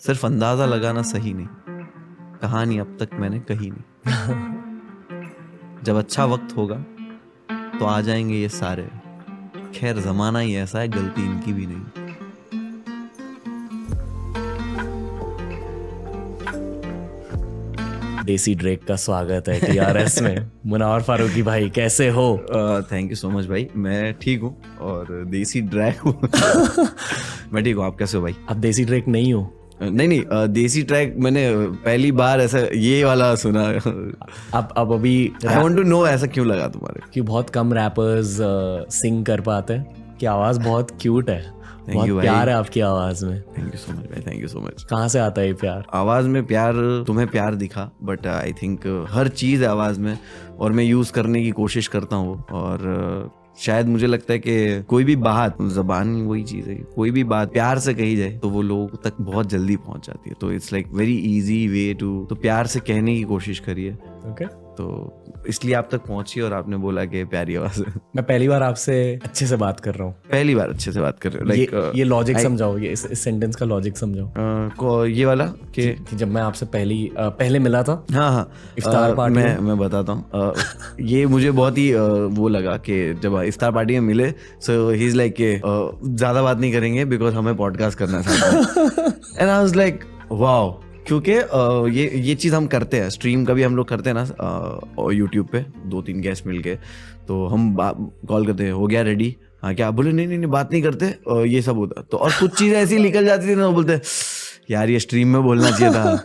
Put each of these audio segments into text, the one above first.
सिर्फ अंदाजा लगाना सही नहीं, कहानी अब तक मैंने कही नहीं। जब अच्छा वक्त होगा तो आ जाएंगे ये सारे, खैर जमाना ही ऐसा है, गलती इनकी भी नहीं। देसी ड्रेक का स्वागत है टीआरएस में। मुनावर फारूकी भाई कैसे हो? थैंक यू सो मच भाई, मैं ठीक हूँ और देसी ड्रैग हूँ। मैं ठीक हूँ, आप कैसे हो भाई? आप देसी ड्रेक नहीं हो? नहीं, देसी ट्रैक मैंने पहली बार ऐसा ये वाला सुना। अब अभी आई वांट टू नो ऐसा क्यों लगा तुम्हारे? कि बहुत कम रैपर्स सिंग कर पाते हैं कि आवाज बहुत क्यूट है, बहुत you, प्यार है आपकी आवाज में। थैंक यू सो मच भाई, थैंक यू सो मच। कहाँ से आता है ये प्यार? आवाज में प्यार, तुम्हें प्यार दिखा, बट आई थिंक हर चीज़ है आवाज में और मैं यूज करने की कोशिश करता हूँ। और शायद मुझे लगता है कि कोई भी बात, जबान वही चीज़ है, कोई भी बात प्यार से कही जाए तो वो लोगों तक बहुत जल्दी पहुंच जाती है। तो it's like very easy way to, तो प्यार से कहने की कोशिश करिए। ओके, तो इसलिए आप तक पहुंची और आपने बोला कि प्यारी आवाज है। मैं पहली बार आपसे अच्छे से बात कर रहा हूँ। पहली बार अच्छे से बात कर रहे हो? लाइक ये लॉजिक समझाओ, ये इस सेंटेंस का लॉजिक समझाओ। ये वाला कि जब मैं आपसे पहले मिला था हाँ इफ्तार पार्टी में। मैं बताता हूँ। ये मुझे बहुत ही वो लगा कि जब इफ्तार पार्टी में मिले, सो ही इज लाइक के ज्यादा बात नहीं करेंगे बिकॉज हमें पॉडकास्ट करना है। And I was like wow, क्योंकि ये चीज़ हम करते हैं, स्ट्रीम कभी हम लोग करते हैं ना यूट्यूब पे, 2-3 गेस्ट मिल के, तो हम कॉल करते हैं, हो गया रेडी? हाँ क्या? बोले नहीं बात नहीं करते, ये सब होता। तो और कुछ चीज़ें ऐसी निकल जाती थी ना, वो बोलते यार ये स्ट्रीम में बोलना चाहिए था।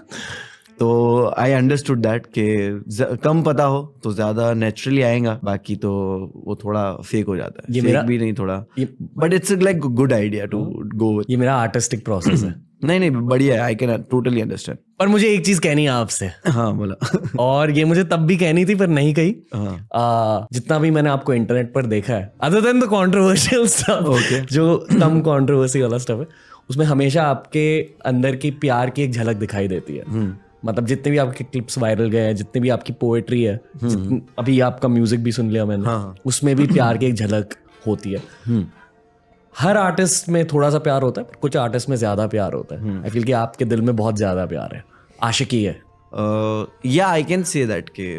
तो आई अंडरस्टूड दैट कि कम पता हो तो ज़्यादा नेचुरली आएगा, बाकी तो वो थोड़ा फेक हो जाता है। फेक भी नहीं थोड़ा, but it's like good idea to go. ये मेरा आर्टिस्टिक प्रोसेस है। नहीं बढ़िया है, आई कैन टोटली अंडरस्टैंड। पर मुझे एक चीज कहनी है आपसे। हाँ बोला। और ये मुझे तब भी कहनी थी पर नहीं कही। हाँ। जितना भी मैंने आपको इंटरनेट पर देखा है, other than the controversial stuff, जो कम कंट्रोवर्सी वाला स्टफ है, उसमें हमेशा आपके अंदर की प्यार की एक झलक दिखाई देती है। मतलब जितने भी आपके क्लिप्स वायरल गए हैं, जितनी भी आपकी पोएट्री है, अभी आपका म्यूजिक भी सुन लिया मैंने, उसमें भी प्यार की एक झलक होती है। हर आर्टिस्ट में थोड़ा सा प्यार होता है, पर कुछ आर्टिस्ट में ज्यादा प्यार होता है। आई फील कि आपके दिल में बहुत ज्यादा प्यार है, आशिकी है। या आई कैन से दैट के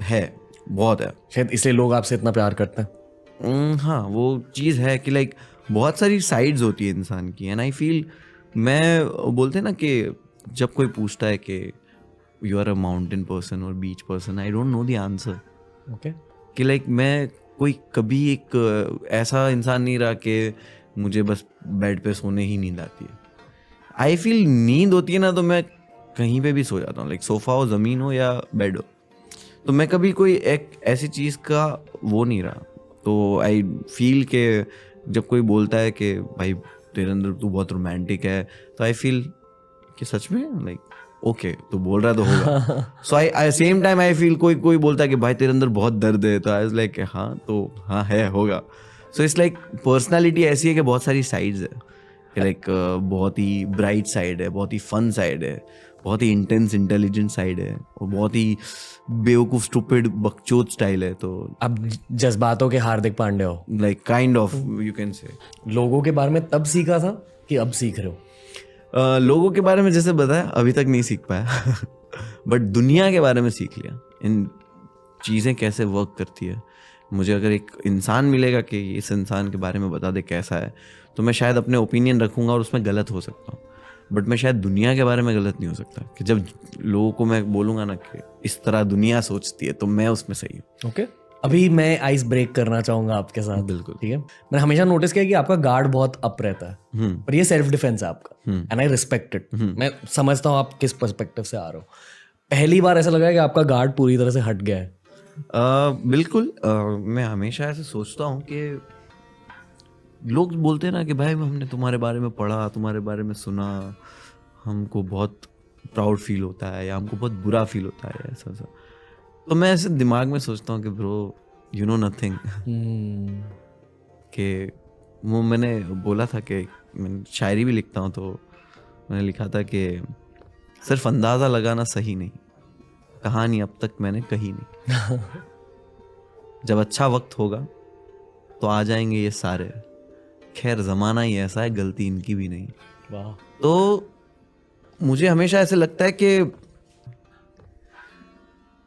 है, बहुत है, शायद इसलिए लोग आपसे इतना प्यार करते हैं। हाँ वो चीज़ है कि लाइक बहुत सारी साइड्स होती है इंसान की। एंड आई फील, मैं बोलते हैं ना कि जब कोई पूछता है कि you are a mountain person और beach person, I don't know the answer. Okay, कि लाइक मैं कोई कभी एक ऐसा इंसान नहीं रहा कि मुझे बस बेड पे सोने ही नींद आती है। आई फील नींद होती है ना तो मैं कहीं पे भी सो जाता हूँ, लाइक सोफा हो, ज़मीन हो या बेड हो। तो मैं कभी कोई एक ऐसी चीज़ का वो नहीं रहा। तो आई फील के जब कोई बोलता है कि भाई तेरे अंदर तू बहुत रोमांटिक है, तो आई फील कि सच में लाइक ओके, तो बोल रहा तो होगा। सो आई सेम टाइम आई फील कोई बोलता है कि भाई तेरे अंदर बहुत दर्द है, तो आई वाज लाइक हाँ तो हाँ है, होगा। सो इट्स लाइक पर्सनालिटी ऐसी है कि बहुत सारी साइड्स है कि लाइक बहुत ही ब्राइट साइड है, बहुत ही फन साइड है, बहुत ही इंटेंस इंटेलिजेंट साइड है, और बहुत ही बेवकूफ स्टूपिड बकचोद स्टाइल है। तो अब जज्बातों के हार्दिक पांडे हो, like kind of you can say. लोगों के बारे में तब सीखा था कि अब सीख रहे हो? लोगों के बारे में जैसे बताया अभी तक नहीं सीख पाया, बट दुनिया के बारे में सीख लिया, इन चीज़ें कैसे वर्क करती है। मुझे अगर एक इंसान मिलेगा कि इस इंसान के बारे में बता दे कैसा है, तो मैं शायद अपने ओपिनियन रखूंगा और उसमें गलत हो सकता हूँ, बट मैं शायद दुनिया के बारे में गलत नहीं हो सकता। कि जब लोगों को मैं बोलूँगा ना कि इस तरह दुनिया सोचती है, तो मैं उसमें सही हूँ। ओके, अभी मैं आइस ब्रेक करना चाहूंगा आपके साथ। बिल्कुल। ठीक है, मैंने हमेशा नोटिस किया कि आपका गार्ड बहुत अप रहता है, पर ये सेल्फ डिफेंस है आपका, एंड आई रिस्पेक्ट इट। मैं समझता हूँ आप किस पर्सपेक्टिव से आ रहे हो। पहली बार ऐसा लगा कि आपका गार्ड पूरी तरह से हट गया है? बिल्कुल। मैं हमेशा ऐसे सोचता हूँ कि लोग बोलते हैं ना कि भाई हमने तुम्हारे बारे में पढ़ा, तुम्हारे बारे में सुना, हमको बहुत प्राउड फील होता है या हमको बहुत बुरा फील होता है, ऐसा सा। तो मैं ऐसे दिमाग में सोचता हूँ कि ब्रो यू नो नथिंग। कि वो मैंने बोला था कि मैं शायरी भी लिखता हूँ, तो मैंने लिखा था कि सिर्फ अंदाज़ा लगाना सही नहीं, कहानी अब तक मैंने कही नहीं। जब अच्छा वक्त होगा तो आ जाएंगे ये सारे, खैर ज़माना ही ऐसा है, गलती इनकी भी नहीं। वाह। तो मुझे हमेशा ऐसे लगता है कि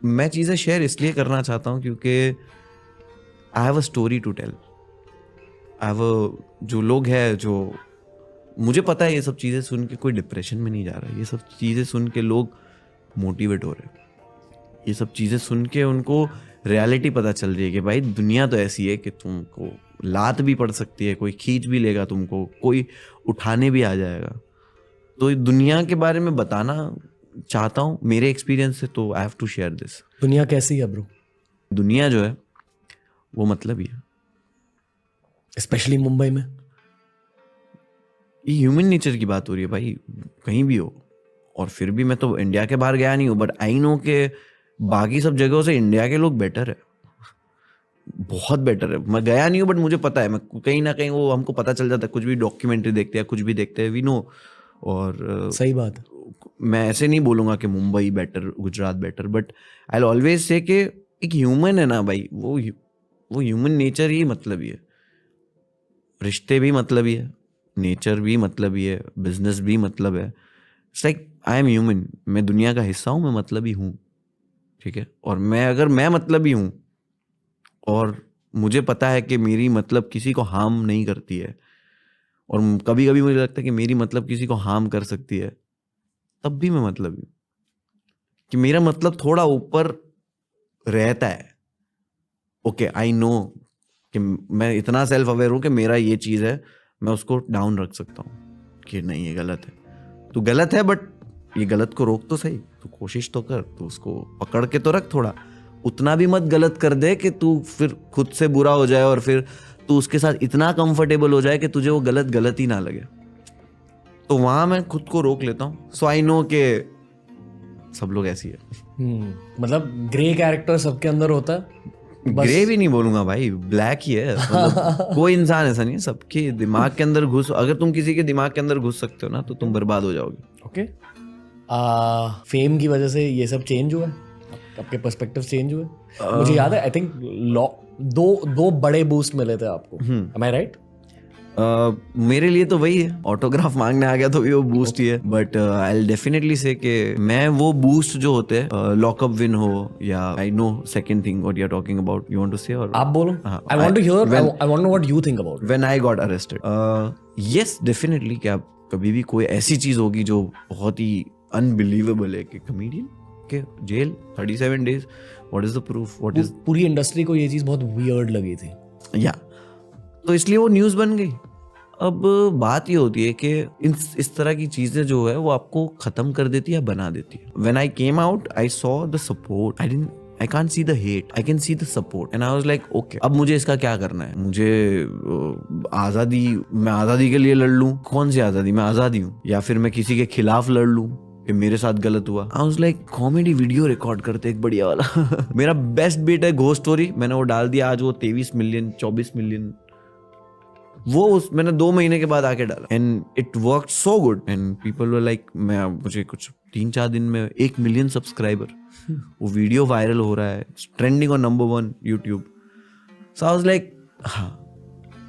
मैं चीज़ें शेयर इसलिए करना चाहता हूँ क्योंकि I have a story to tell. I have जो लोग हैं, जो मुझे पता है ये सब चीज़ें सुन के कोई डिप्रेशन में नहीं जा रहा है, ये सब चीज़ें सुन के लोग मोटिवेट हो रहे हैं, ये सब चीज़ें सुन के उनको रियलिटी पता चल रही है कि भाई दुनिया तो ऐसी है कि तुमको लात भी पड़ सकती है, कोई खींच भी लेगा तुमको, कोई उठाने भी आ जाएगा। तो दुनिया के बारे में बताना चाहता हूँ मेरे एक्सपीरियंस से, तो I have to share this. दुनिया कैसी है ब्रो? दुनिया जो है वो मतलब ही है, स्पेशली मुंबई में। ये ह्यूमन नेचर की बात हो रही है भाई, कहीं भी हो। और फिर भी मैं तो इंडिया के बाहर गया नहीं हूँ, बट आई नो के बाकी सब जगहों से इंडिया के लोग बेटर है, बहुत बेटर है। मैं गया नहीं हूँ बट मुझे पता है, मैं कहीं ना कहीं वो हमको पता चल जाता है, कुछ भी डॉक्यूमेंट्री देखते हैं, कुछ भी देखते हैं, वी नो। और सही बात है। मैं ऐसे नहीं बोलूँगा कि Mumbai better, Gujarat better, but I will always say कि एक ह्यूमन है ना भाई, वो ह्यूमन नेचर ही मतलब ही है। रिश्ते भी मतलब ही है, नेचर भी मतलब ही है, बिजनेस भी मतलब है। It's like I am human, मैं दुनिया का हिस्सा हूँ, मैं मतलब ही हूँ, ठीक है। और अगर मैं मतलब ही हूँ और मुझे पता है कि मेरी मतलब किसी को हार्म नहीं करती है, और कभी कभी मुझे लगता है कि मेरी मतलब किसी को हार्म कर सकती है, तब भी मैं मतलब हूँ कि मेरा मतलब थोड़ा ऊपर रहता है। ओके, आई नो कि मैं इतना सेल्फ अवेयर हूँ कि मेरा ये चीज़ है, मैं उसको डाउन रख सकता हूँ कि नहीं ये गलत है, तो गलत है, बट ये गलत को रोक तो सही, तो कोशिश तो कर, तो उसको पकड़ के तो रख थोड़ा। उतना भी मत गलत कर दे कि तू फिर खुद से बुरा हो जाए और फिर तू उसके साथ इतना कंफर्टेबल हो जाए कि तुझे वो गलत ही ना लगे। तो वहां मैं खुद को रोक लेता हूँ। सो आई नो के सब लोग ऐसी है। मतलब ग्रे कैरेक्टर सबके अंदर होता है। ग्रे भी नहीं बोलूंगा भाई, ब्लैक ही है। मतलब कोई इंसान ऐसा नहीं है, सबके दिमाग के अंदर घुस, अगर तुम किसी के दिमाग के अंदर घुस सकते हो ना, तो तुम बर्बाद हो जाओगे। ओके। फेम की वजह से ये सब चेंज हुआ है, आपके पर्सपेक्टिव चेंज हुए? मुझे याद है, आई थिंक दो बड़े बूस्ट मिले थे आपको, एम आई राइट? मेरे लिए तो वही है, ऑटोग्राफ मांगने आ गया तो भी वो बूस्ट ही है। बट आई विल डेफिनेटली से कि मैं वो बूस्ट जो होते हैं, लॉकअप विन हो या I know second thing what you are talking about, you want to say? और आप बोलो, I want to hear, I want to know what you think about when I got arrested. Yes definitely, क्या कभी भी कोई ऐसी चीज होगी जो बहुत ही अनबिलीवेबल है कि कॉमेडियन के jail 37 days, what is the proof, what is. पूरी इंडस्ट्री को ये चीज बहुत वियर्ड लगी थी, या तो इसलिए वो न्यूज़ बन गई। अब बात ये होती है कि इस तरह की चीज़ें जो है वो आपको ख़त्म कर देती है या बना देती है। When I came out I saw the support, I can't see the hate, I can see the support, and I was like okay, अब मुझे इसका क्या करना है? मुझे आज़ादी, मैं आज़ादी के लिए लड़ लूँ? कौन सी आज़ादी? मैं आज़ादी हूँ। या फिर मैं किसी के खिलाफ लड़ लूँ कि मेरे साथ गलत हुआ? आई was like comedy video record करते एक बढ़िया वाला मेरा बेस्ट बीट है घोस्ट स्टोरी, मैंने वो डाल दिया आज, वो 23 मिलियन 24 मिलियन, वो मैंने 2 महीने के बाद आके डाला, and it worked so good, and people were like, मुझे कुछ 3-4 दिन में 1 मिलियन सब्सक्राइबर, वो वीडियो वायरल हो रहा है, trending on number 1 YouTube. So I was like, हाँ,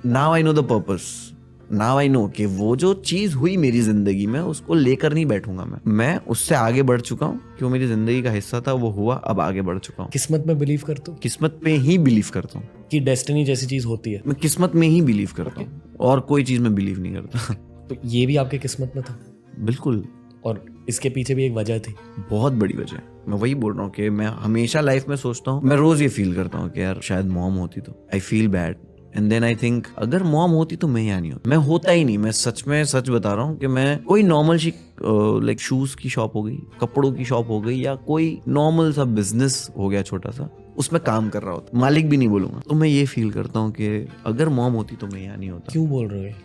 now I know the purpose, now I know कि वो जो चीज हुई मेरी जिंदगी में उसको लेकर नहीं बैठूंगा मैं उससे आगे बढ़ चुका हूँ, कि वो मेरी जिंदगी का हिस्सा था, वो हुआ, अब आगे बढ़ चुका हूँ। किस्मत में बिलीव करते हो? किस्मत में ही बिलीव करता हूँ कि डेस्टिनी जैसी चीज होती है। मैं किस्मत में ही बिलीव करता हूँ, और कोई चीज में बिलीव नहीं करता। तो ये भी आपके किस्मत में था? बिल्कुल। और इसके पीछे भी एक वजह थी, बहुत बड़ी वजह। मैं वही बोल रहा हूँ कि मैं हमेशा लाइफ में सोचता हूँ, मैं रोज ये फील करता हूँ कि यार शायद मॉम होती तो, I feel bad, and then I think अगर मॉम होती तो मैं यहाँ नहीं होता। मैं होता ही नहीं, मैं सच बता रहा हूँ कि मैं कोई नॉर्मल सी लाइक शूज की शॉप हो गई, कपड़ों की शॉप हो गई, या कोई नॉर्मल सा बिजनेस हो गया छोटा सा, उसमें काम कर रहा होता, मालिक भी नहीं बोलूंगा। तो मैं ये फील करता हूँ कि अगर मॉम होती तो मैं यहाँ नहीं होता। क्यों बोल रहे हो?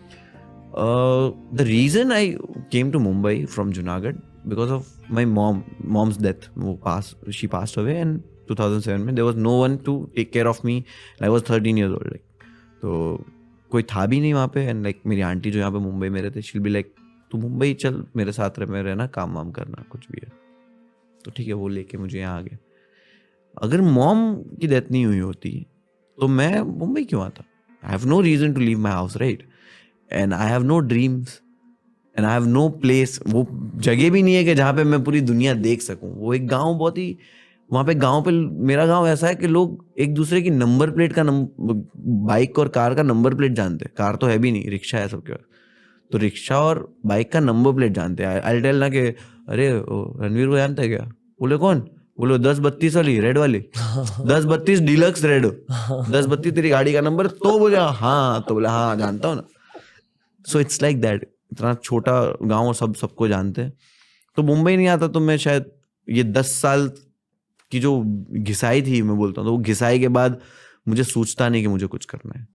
The reason I came to Mumbai from Junagadh because of my mom's डेथ। she passed away in 2007 में। there was no one to take care of me, I was 13 years old, like, तो कोई था भी नहीं वहाँ पे, एंड लाइक मेरी आंटी जो यहाँ पे मुंबई में रहते, she'll be like, तू मुंबई चल मेरे साथ रहना, काम वाम करना, कुछ भी है तो ठीक है। वो लेके मुझे यहाँ आ गया। अगर मॉम की डेथ नहीं हुई होती तो मैं मुंबई क्यों आता? I have no reason to leave my house, right? And I have no dreams, and I have no place, वो जगह भी नहीं है कि जहाँ पे मैं पूरी दुनिया देख सकूं। वो एक गांव बहुत ही, वहाँ पे गांव पे, मेरा गांव ऐसा है कि लोग एक दूसरे की नंबर प्लेट का बाइक और कार का नंबर प्लेट जानते हैं। कार तो है भी नहीं, रिक्शा है सबके पास, तो रिक्शा और बाइक का नंबर प्लेट जानते हैं। आई टेल ना कि अरे रणवीर को जानते हैं क्या? बोले कौन? बोलो 1032 वाली रेड वाली, 1032 डीलक्स रेड, 1032 तेरी गाड़ी का नंबर। तो बोले हाँ, तो बोला हाँ जानता हूँ ना। सो इट्स लाइक दैट, इतना छोटा गाँव सबको जानते हैं। तो मुंबई नहीं आता तो मैं शायद ये 10 साल की जो घिसाई थी, मैं बोलता हूँ, तो वो घिसाई के बाद मुझे सोचता नहीं कि मुझे कुछ करना है।